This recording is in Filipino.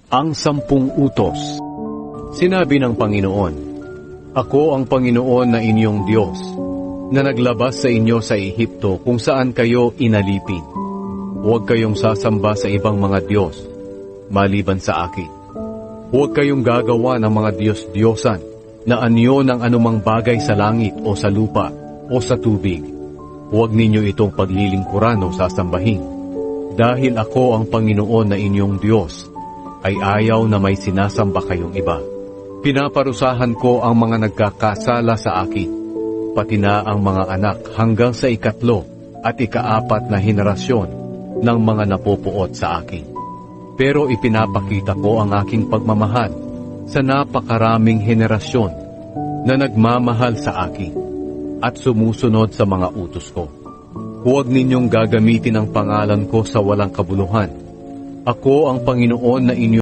Ang 10 utos. Sinabi ng Panginoon, Ako ang Panginoon na inyong Diyos, na naglabas sa inyo sa Ehipto kung saan kayo inalipin. Huwag kayong sasamba sa ibang mga Diyos, maliban sa akin. Huwag kayong gagawa ng mga Diyos-Diyosan na anyo ng anumang bagay sa langit o sa lupa o sa tubig. Huwag ninyo itong paglilingkuran o sasambahin. Dahil ako ang Panginoon na inyong Diyos, ay ayaw na may sinasamba kayong iba. Pinaparusahan ko ang mga nagkakasala sa akin, pati na ang mga anak hanggang sa 3 at 4 na henerasyon ng mga napupuot sa akin. Pero ipinapakita ko ang aking pagmamahal sa napakaraming henerasyon na nagmamahal sa akin at sumusunod sa mga utos ko. Huwag ninyong gagamitin ang pangalan ko sa walang kabuluhan. Ako ang Panginoon na inyo